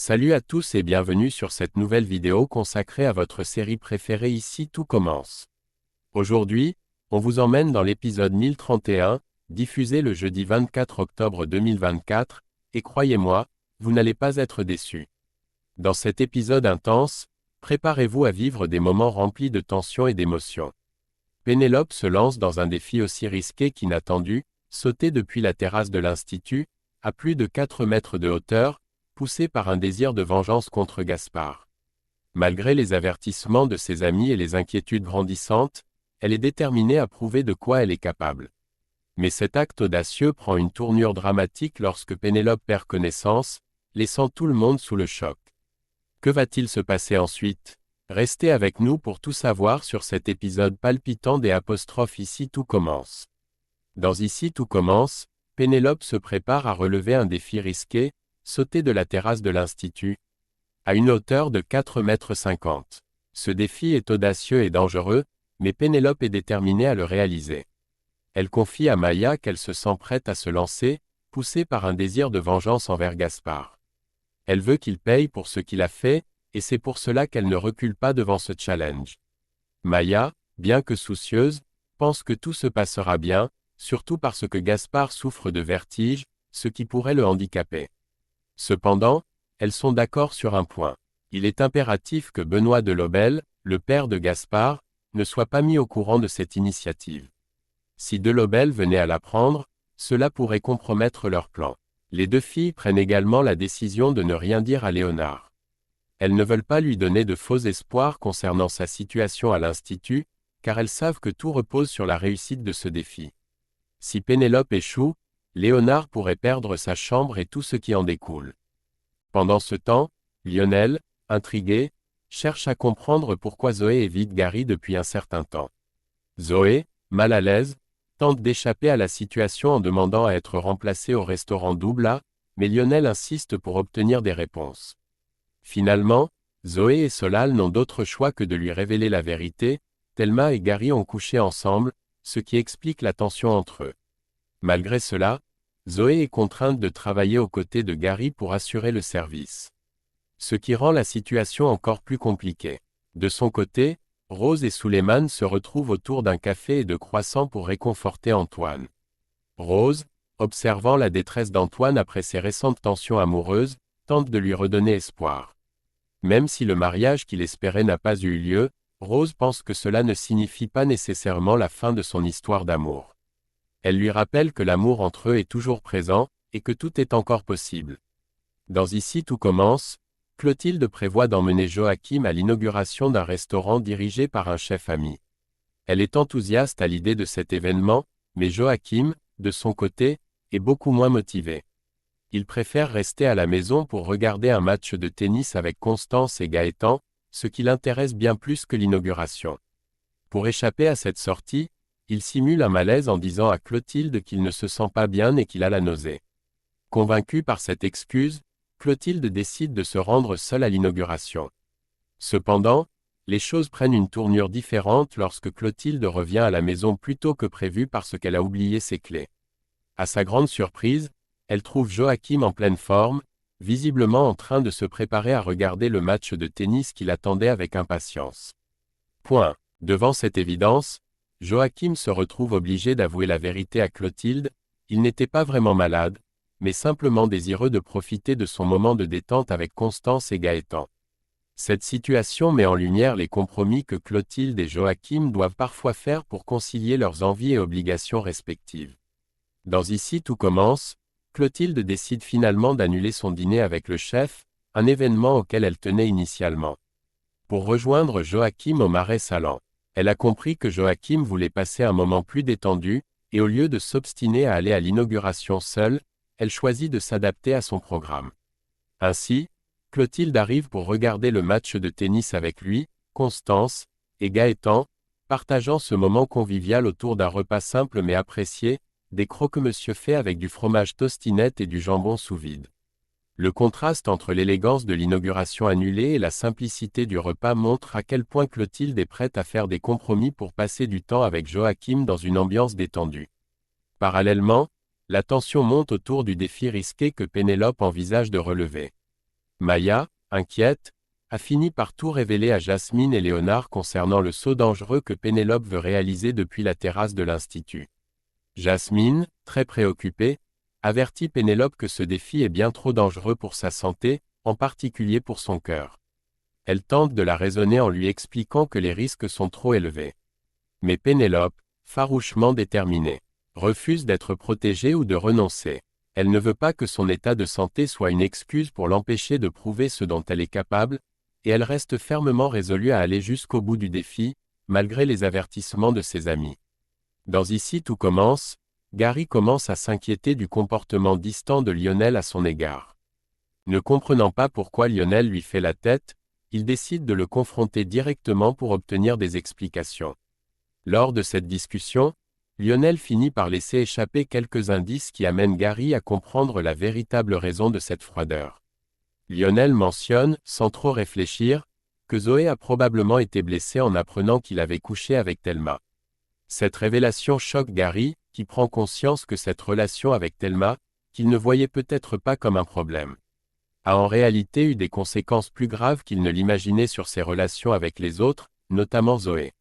Salut à tous et bienvenue sur cette nouvelle vidéo consacrée à votre série préférée Ici tout commence. Aujourd'hui, on vous emmène dans l'épisode 1031, diffusé le jeudi 24 octobre 2024, et croyez-moi, vous n'allez pas être déçus. Dans cet épisode intense, préparez-vous à vivre des moments remplis de tension et d'émotion. Pénélope se lance dans un défi aussi risqué qu'inattendu, sauter depuis la terrasse de l'Institut, à plus de 4 mètres de hauteur, poussée par un désir de vengeance contre Gaspard. Malgré les avertissements de ses amis et les inquiétudes grandissantes, elle est déterminée à prouver de quoi elle est capable. Mais cet acte audacieux prend une tournure dramatique lorsque Pénélope perd connaissance, laissant tout le monde sous le choc. Que va-t-il se passer ensuite? Restez avec nous pour tout savoir sur cet épisode palpitant des apostrophes Ici tout commence. Dans Ici tout commence, Pénélope se prépare à relever un défi risqué, sauter de la terrasse de l'Institut, à une hauteur de 4,50 m. Ce défi est audacieux et dangereux, mais Pénélope est déterminée à le réaliser. Elle confie à Maya qu'elle se sent prête à se lancer, poussée par un désir de vengeance envers Gaspard. Elle veut qu'il paye pour ce qu'il a fait, et c'est pour cela qu'elle ne recule pas devant ce challenge. Maya, bien que soucieuse, pense que tout se passera bien, surtout parce que Gaspard souffre de vertige, ce qui pourrait le handicaper. Cependant, elles sont d'accord sur un point. Il est impératif que Benoît de Lobel, le père de Gaspard, ne soit pas mis au courant de cette initiative. Si de Lobel venait à l'apprendre, cela pourrait compromettre leur plan. Les deux filles prennent également la décision de ne rien dire à Léonard. Elles ne veulent pas lui donner de faux espoirs concernant sa situation à l'Institut, car elles savent que tout repose sur la réussite de ce défi. Si Pénélope échoue, Léonard pourrait perdre sa chambre et tout ce qui en découle. Pendant ce temps, Lionel, intrigué, cherche à comprendre pourquoi Zoé évite Gary depuis un certain temps. Zoé, mal à l'aise, tente d'échapper à la situation en demandant à être remplacée au restaurant Doubla, mais Lionel insiste pour obtenir des réponses. Finalement, Zoé et Solal n'ont d'autre choix que de lui révéler la vérité, Thelma et Gary ont couché ensemble, ce qui explique la tension entre eux. Malgré cela, Zoé est contrainte de travailler aux côtés de Gary pour assurer le service. Ce qui rend la situation encore plus compliquée. De son côté, Rose et Suleiman se retrouvent autour d'un café et de croissants pour réconforter Antoine. Rose, observant la détresse d'Antoine après ses récentes tensions amoureuses, tente de lui redonner espoir. Même si le mariage qu'il espérait n'a pas eu lieu, Rose pense que cela ne signifie pas nécessairement la fin de son histoire d'amour. Elle lui rappelle que l'amour entre eux est toujours présent, et que tout est encore possible. Dans Ici tout commence, Clotilde prévoit d'emmener Joachim à l'inauguration d'un restaurant dirigé par un chef ami. Elle est enthousiaste à l'idée de cet événement, mais Joachim, de son côté, est beaucoup moins motivé. Il préfère rester à la maison pour regarder un match de tennis avec Constance et Gaëtan, ce qui l'intéresse bien plus que l'inauguration. Pour échapper à cette sortie, il simule un malaise en disant à Clotilde qu'il ne se sent pas bien et qu'il a la nausée. Convaincue par cette excuse, Clotilde décide de se rendre seule à l'inauguration. Cependant, les choses prennent une tournure différente lorsque Clotilde revient à la maison plus tôt que prévu parce qu'elle a oublié ses clés. À sa grande surprise, elle trouve Joachim en pleine forme, visiblement en train de se préparer à regarder le match de tennis qu'il attendait avec impatience. Devant cette évidence, Joachim se retrouve obligé d'avouer la vérité à Clotilde, il n'était pas vraiment malade, mais simplement désireux de profiter de son moment de détente avec Constance et Gaëtan. Cette situation met en lumière les compromis que Clotilde et Joachim doivent parfois faire pour concilier leurs envies et obligations respectives. Dans Ici tout commence, Clotilde décide finalement d'annuler son dîner avec le chef, un événement auquel elle tenait initialement. Pour rejoindre Joachim au Marais Salant. Elle a compris que Joachim voulait passer un moment plus détendu, et au lieu de s'obstiner à aller à l'inauguration seule, elle choisit de s'adapter à son programme. Ainsi, Clotilde arrive pour regarder le match de tennis avec lui, Constance, et Gaëtan, partageant ce moment convivial autour d'un repas simple mais apprécié, des croque-monsieur faits avec du fromage tostinette et du jambon sous vide. Le contraste entre l'élégance de l'inauguration annulée et la simplicité du repas montre à quel point Clotilde est prête à faire des compromis pour passer du temps avec Joachim dans une ambiance détendue. Parallèlement, la tension monte autour du défi risqué que Pénélope envisage de relever. Maya, inquiète, a fini par tout révéler à Jasmine et Léonard concernant le saut dangereux que Pénélope veut réaliser depuis la terrasse de l'Institut. Jasmine, très préoccupée, avertit Pénélope que ce défi est bien trop dangereux pour sa santé, en particulier pour son cœur. Elle tente de la raisonner en lui expliquant que les risques sont trop élevés. Mais Pénélope, farouchement déterminée, refuse d'être protégée ou de renoncer. Elle ne veut pas que son état de santé soit une excuse pour l'empêcher de prouver ce dont elle est capable, et elle reste fermement résolue à aller jusqu'au bout du défi, malgré les avertissements de ses amis. Dans Ici tout commence, Gary commence à s'inquiéter du comportement distant de Lionel à son égard. Ne comprenant pas pourquoi Lionel lui fait la tête, il décide de le confronter directement pour obtenir des explications. Lors de cette discussion, Lionel finit par laisser échapper quelques indices qui amènent Gary à comprendre la véritable raison de cette froideur. Lionel mentionne, sans trop réfléchir, que Zoé a probablement été blessée en apprenant qu'il avait couché avec Thelma. Cette révélation choque Gary, qui prend conscience que cette relation avec Thelma, qu'il ne voyait peut-être pas comme un problème, a en réalité eu des conséquences plus graves qu'il ne l'imaginait sur ses relations avec les autres, notamment Zoé.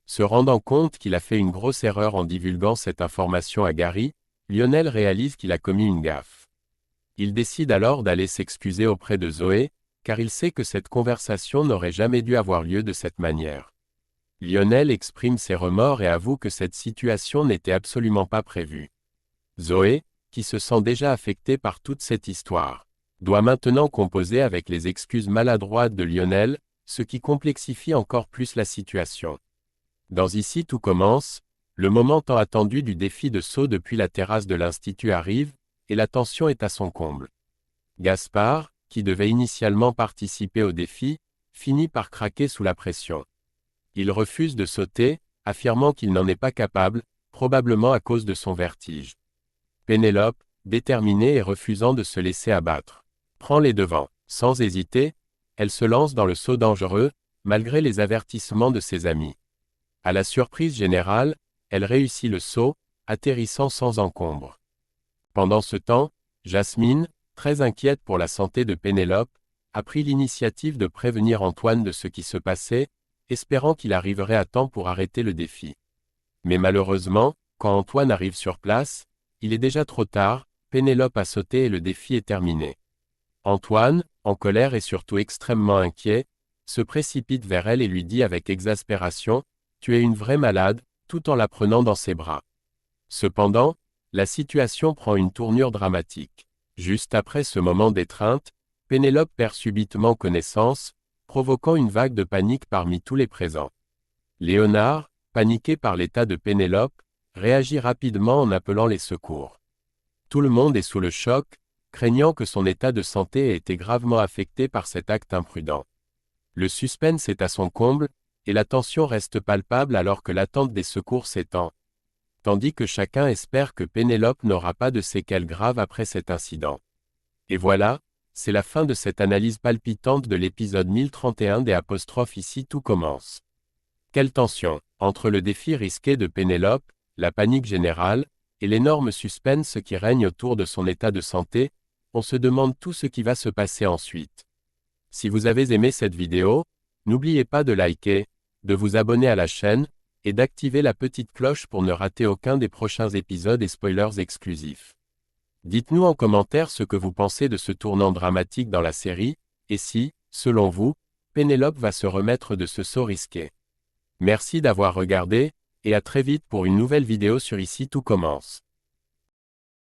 Se rendant compte qu'il a fait une grosse erreur en divulguant cette information à Gary, Lionel réalise qu'il a commis une gaffe. Il décide alors d'aller s'excuser auprès de Zoé, car il sait que cette conversation n'aurait jamais dû avoir lieu de cette manière. Lionel exprime ses remords et avoue que cette situation n'était absolument pas prévue. Zoé, qui se sent déjà affectée par toute cette histoire, doit maintenant composer avec les excuses maladroites de Lionel, ce qui complexifie encore plus la situation. Dans Ici tout commence, le moment tant attendu du défi de saut depuis la terrasse de l'Institut arrive, et la tension est à son comble. Gaspard, qui devait initialement participer au défi, finit par craquer sous la pression. Il refuse de sauter, affirmant qu'il n'en est pas capable, probablement à cause de son vertige. Pénélope, déterminée et refusant de se laisser abattre, prend les devants. Sans hésiter, elle se lance dans le saut dangereux, malgré les avertissements de ses amis. À la surprise générale, elle réussit le saut, atterrissant sans encombre. Pendant ce temps, Jasmine, très inquiète pour la santé de Pénélope, a pris l'initiative de prévenir Antoine de ce qui se passait, espérant qu'il arriverait à temps pour arrêter le défi. Mais malheureusement, quand Antoine arrive sur place, il est déjà trop tard, Pénélope a sauté et le défi est terminé. Antoine, en colère et surtout extrêmement inquiet, se précipite vers elle et lui dit avec exaspération « Tu es une vraie malade », tout en la prenant dans ses bras. Cependant, la situation prend une tournure dramatique. Juste après ce moment d'étreinte, Pénélope perd subitement connaissance, provoquant une vague de panique parmi tous les présents. Léonard, paniqué par l'état de Pénélope, réagit rapidement en appelant les secours. Tout le monde est sous le choc, craignant que son état de santé ait été gravement affecté par cet acte imprudent. Le suspense est à son comble, et la tension reste palpable alors que l'attente des secours s'étend, tandis que chacun espère que Pénélope n'aura pas de séquelles graves après cet incident. Et voilà, c'est la fin de cette analyse palpitante de l'épisode 1031 des apostrophes Ici tout commence. Quelle tension, entre le défi risqué de Pénélope, la panique générale, et l'énorme suspense qui règne autour de son état de santé, on se demande tout ce qui va se passer ensuite. Si vous avez aimé cette vidéo, n'oubliez pas de liker, de vous abonner à la chaîne, et d'activer la petite cloche pour ne rater aucun des prochains épisodes et spoilers exclusifs. Dites-nous en commentaire ce que vous pensez de ce tournant dramatique dans la série, et si, selon vous, Pénélope va se remettre de ce saut risqué. Merci d'avoir regardé, et à très vite pour une nouvelle vidéo sur Ici tout commence.